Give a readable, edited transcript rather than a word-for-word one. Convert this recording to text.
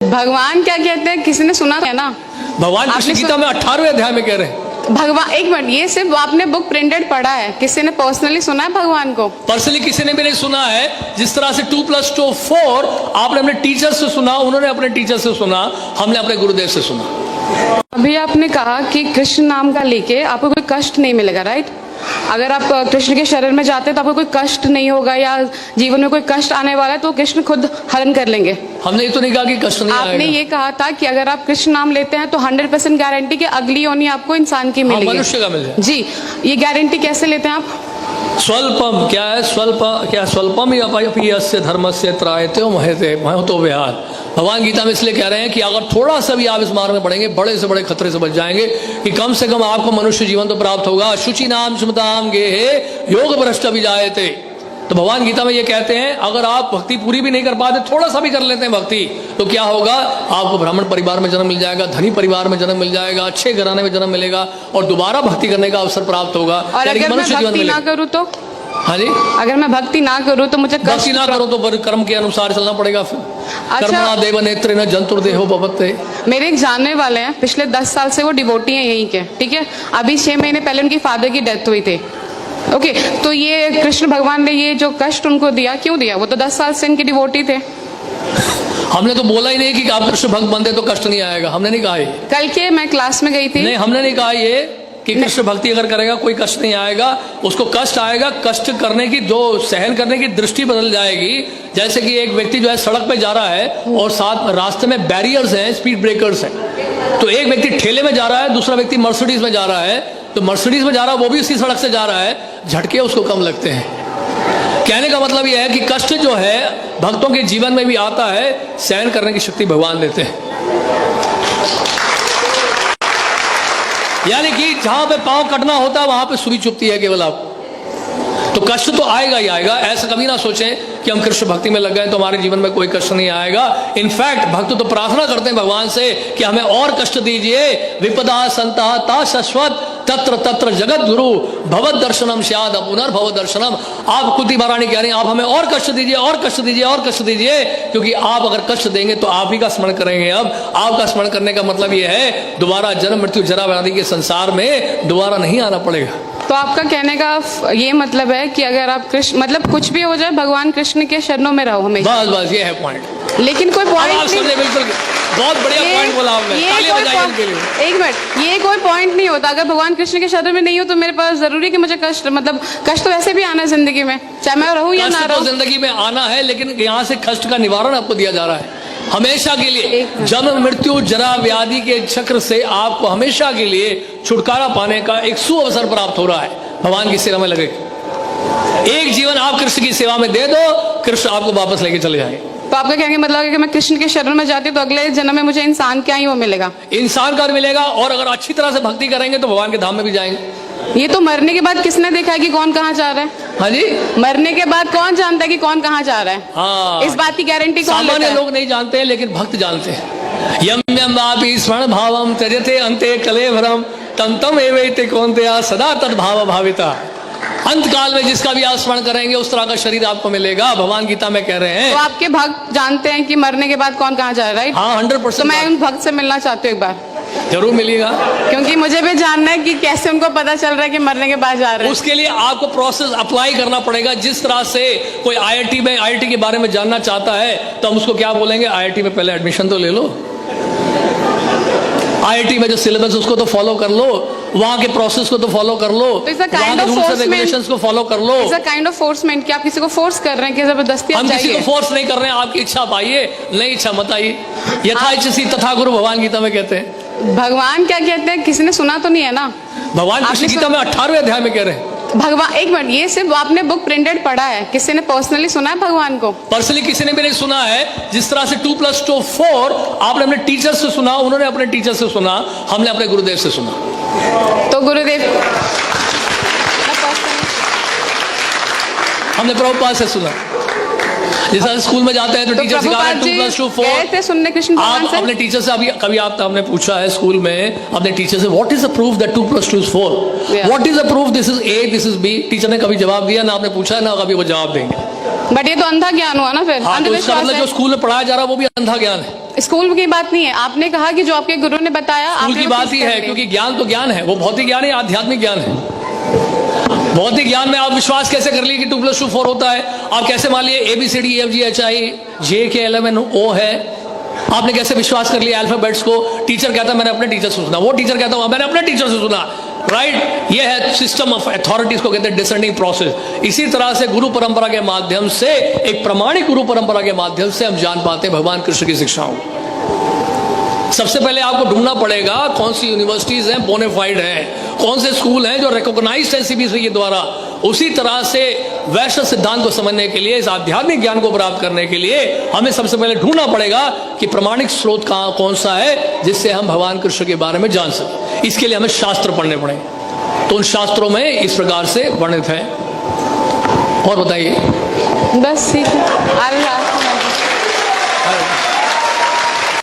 भगवान क्या कहते हैं, किसी ने सुना है ना? भगवान कृष्ण गीता में 18वें अध्याय में कह रहे हैं। भगवान, एक मिनट, ये सिर्फ आपने बुक प्रिंटेड पढ़ा है, किसी ने पर्सनली सुना है भगवान को? पर्सनली किसी ने भी नहीं सुना है। जिस तरह से 2+2 4 आपने अपने टीचर से सुना, उन्होंने अपने टीचर से सुना, हमने अपने गुरुदेव से सुना। अभी आपने कहा कि कृष्ण नाम का लेके आपको कोई कष्ट नहीं मिलेगा, राइट? अगर आप कृष्ण के शरण में जाते हैं तो आपको कोई कष्ट नहीं होगा, या जीवन में कोई कष्ट आने वाला है तो कृष्ण खुद हरण कर लेंगे। हमने ये तो नहीं कहा कि कष्ट नहीं आएगा। आपने ये कहा था कि अगर आप कृष्ण नाम लेते हैं तो 100% गारंटी कि अगली योनि आपको इंसान की मिलेगी, मनुष्य का मिल जाए। जी, ये गारंटी कैसे लेते हैं आप? स्वल्पम क्या है? स्वल्पम ही अपि यस्य धर्मस्य त्रायते महतो विहार। भगवान गीता में इसलिए कह रहे हैं कि अगर थोड़ा सा भी आप इस मार्ग में बढ़ेंगे, बड़े से बड़े खतरे से बच जाएंगे कि कम से कम आपको मनुष्य जीवन तो प्राप्त होगा। शुचि नाम स्मृताम गेहे योग भ्रष्ट विजायते। तो भगवान गीता में ये कहते हैं अगर आप भक्ति पूरी भी नहीं कर पाते, थोड़ा सा भी कर लेते हैं भक्ति, तो क्या होगा? आपको ब्राह्मण परिवार में जन्म मिल जाएगा, धनी परिवार में जन्म मिल जाएगा, अच्छे घराने में जन्म मिलेगा और दोबारा भक्ति करने का अवसर प्राप्त होगा। और अगर मैं भक्ति ना करूँ तो? हाँ जी, अगर मैं भक्ति ना करूँ तो मुझे भक्ति ना करो तो कर्म के अनुसार चलना पड़ेगा। फिर कर्मणा देव नेत्र न जंतुर्देहो भवते। मेरे एक जानने वाले हैं, पिछले 10 साल से वो डिवोटी हैं यहीं के, ठीक है? अभी 6 महीने पहले उनकी फादर की डेथ हुई थी। ओके, तो ये कृष्ण भगवान ने ये जो कष्ट उनको दिया, क्यों दिया? वो तो 10 साल से इनके डिवोटी थे। हमने तो बोला ही नहीं कि आप कृष्ण भक्त बनते तो कष्ट नहीं आएगा, हमने नहीं कहा ये। कल के मैं क्लास में गई थी, नहीं, हमने नहीं कहा ये कि कृष्ण भक्ति अगर करेगा कोई कष्ट नहीं आएगा। उसको कष्ट आएगा, कष्ट करने की, जो सहन करने की दृष्टि बदल जाएगी। जैसे कि एक व्यक्ति जो है सड़क पे जा रहा है और साथ रास्ते में बैरियर्स हैं, स्पीड ब्रेकर्स हैं, तो एक व्यक्ति ठेले में जा रहा है, दूसरा व्यक्ति मर्सिडीज में जा रहा है। तो मर्सिडीज में जा रहा है वो भी उसी सड़क से जा रहा है, झटके उसको कम लगते हैं। कहने का मतलब यह है कि कष्ट जो है भक्तों के जीवन में भी आता है, सहन करने की शक्ति भगवान देते हैं। यानी कि जहां पे पांव कटना होता है वहां पे सुई चुभती है केवल आप। तो कष्ट तो आएगा ही आएगा। ऐसा कभी ना सोचें कि हम कृष्ण भक्ति में लग गए तो हमारे जीवन में कोई कष्ट नहीं आएगा। इनफैक्ट भक्त तो प्रार्थना करते हैं भगवान से कि हमें और कष्ट दीजिए। विपदा संता ता शाश्वत तत्र तत्र जगत गुरु भगवत दर्शनम स्याद पुनर्भव दर्शनम। आप कुंती महारानी कह रही हैं आप हमें और कष्ट दीजिए, और कष्ट दीजिए, और कष्ट दीजिए, क्योंकि आप अगर कष्ट देंगे तो आप ही का स्मरण करेंगे। अब आपका स्मरण करने का मतलब यह है दोबारा जन्म मृत्यु जरा व्याधि के संसार में दोबारा नहीं आना पड़ेगा। तो आपका कहने का ये मतलब है कि अगर आप कृष्ण, मतलब कुछ भी हो जाए भगवान कृष्ण के शरणों में रहो हमेशा। बस बस ये है पॉइंट। लेकिन कोई पॉइंट नहीं, बिल्कुल बहुत बढ़िया पॉइंट बोला आपने, तालियां बजाइए उनके लिए। एक मिनट, ये कोई पॉइंट नहीं होता। अगर भगवान कृष्ण के शरण में नहीं हो तो मेरे पास जरूरी कि मुझे कष्ट, मतलब कष्ट तो वैसे भी आना है जिंदगी में, चाहे मैं रहूं या ना रहूं। जिंदगी में आना है, लेकिन यहाँ से कष्ट का निवारण आपको दिया जा रहा है हमेशा के लिए। जन्म मृत्यु जरा व्याधि के चक्र से आपको हमेशा के लिए छुटकारा पाने का एक सुअवसर प्राप्त हो रहा है। भगवान की सेवा में लगे, एक जीवन आप कृष्ण की सेवा में दे दो, कृष्ण आपको वापस लेके चले जाएंगे। तो आपका कहने का मतलब है कि मैं कृष्ण के शरण में जाती हूँ तो अगले जन्म में मुझे इंसान क्या ही वो मिलेगा, इंसान का मिलेगा। और अगर अच्छी तरह से भक्ति करेंगे तो भगवान के धाम में भी जाएंगे। ये तो मरने के बाद किसने देखा है कि कौन कहाँ जा रहा है? हाँ जी, मरने के बाद कौन जानता है कि कौन कहाँ जा रहा है? हाँ, इस बात की गारंटी कौन लेता है? सामान्य लोग नहीं जानते हैं, लेकिन भक्त जानते हैं। यम यम वापि स्मरण भावम त्यजते अंते कलेवरम तम तम एवैते कौन्तेय सदा तद्भाव भाविता। अंत काल में जिसका भी आप स्मरण करेंगे उस तरह का शरीर आपको मिलेगा। भगवान गीता में कह रहे हैं। तो आपके भक्त जानते हैं कि मरने के बाद कौन कहाँ जा रहा है, राइट? हाँ, 100%। तो मैं उन भक्त से मिलना चाहती हूँ एक बार। जरूर मिलेगा, क्योंकि मुझे भी जानना है कि कैसे उनको पता चल रहा है कि मरने के बाद जा रहे हैं। उसके लिए आपको प्रोसेस अप्लाई करना पड़ेगा। जिस तरह से कोई आईआईटी के बारे में जानना चाहता है तो हम उसको क्या बोलेंगे, आईआईटी में पहले एडमिशन तो ले लो, आईआईटी में जो सिलेबस उसको तो फॉलो कर लो, वहां के प्रोसेस को तो फॉलो कर लो, वहां के रूल्स एंड रेगुलेशंस को फॉलो कर लो। इट्स अ काइंड ऑफ फोर्समेंट कि आप किसी को फोर्स कर रहे हैं कि जबरदस्ती आप हम किसी को फोर्स नहीं कर रहे हैं, आपकी इच्छा पाइए, नहीं इच्छा मत आइए। यथा इच्छसी तथा गुरु भगवान गीता में कहते हैं। भगवान क्या कहते हैं, किसी ने सुना तो नहीं है ना? भगवान कृष्ण गीता में 18वें अध्याय में कह रहे हैं। भगवान, एक मिनट, ये सिर्फ आपने बुक प्रिंटेड पढ़ा है, किसी ने पर्सनली सुना है भगवान को? पर्सनली किसी ने भी नहीं सुना है। जिस तरह से 2+2 4 आपने अपने टीचर से सुना, उन्होंने अपने टीचर से सुना, हमने अपने गुरुदेव से सुना। तो गुरुदेव हमने प्रभुपाद से सुना। जैसा स्कूल में जाते हैं तो टीचर सिखा रहे हैं 2+2 4 गए थे सुनने कृष्ण भगवान से। अपने टीचर से अभी कभी आपने पूछा है स्कूल में अपने टीचर से what is the proof that 2+2 is 4? What is the proof this is A this is B? Teacher ने कभी जवाब दिया ना, आपने पूछा ना कभी वो जवाब देंगे। बट ये तो अंधा ज्ञान हुआ ना फिर। हाँ, तो इसका मतलब जो स्कूल में पढ़ाया जा रहा है वो भी अंधा ज्ञान है। स्कूल की बात नहीं है, आपने कहा कि जो आपके गुरु ने बताया स्कूल आपने की वो बात चीज़ ही कर है, ली। क्योंकि ज्ञान तो ज्ञान है, वो भौतिक ज्ञान है, आध्यात्मिक ज्ञान है। भौतिक ज्ञान में आप विश्वास कैसे कर लिए कि 2 + 2 4 होता है? आप कैसे मान लिए ABCDEFGHIJ है? आपने कैसे विश्वास कर लिया अल्फाबेट्स को? टीचर कहता है मैंने अपने टीचर से सुना, वो टीचर कहता है मैंने अपने टीचर से सुना, राइट? ये है सिस्टम ऑफ अथॉरिटीज को कहते हैं डिसेंडिंग प्रोसेस। इसी तरह से गुरु परंपरा के माध्यम से, एक प्रमाणिक गुरु परंपरा के माध्यम से हम जान पाते हैं भगवान कृष्ण की शिक्षाओं को। सबसे पहले आपको ढूंढना पड़ेगा कौन सी यूनिवर्सिटीज हैं बोनेफाइड हैं, कौन से स्कूल हैं जो रिकॉग्नाइज्ड है CBSE के द्वारा। उसी तरह से वैष्णव सिद्धांत को समझने के लिए, इस आध्यात्मिक ज्ञान को प्राप्त करने के लिए हमें सबसे पहले ढूंढना पड़ेगा कि प्रमाणिक स्रोत कहाँ कौन सा है जिससे हम भगवान कृष्ण के बारे में जान सकें। इसके लिए हमें शास्त्र पढ़ने पड़ेंगे। तो उन शास्त्रों में इस प्रकार से वर्णित है। और बताइए। बस ठीक है। अल्लाह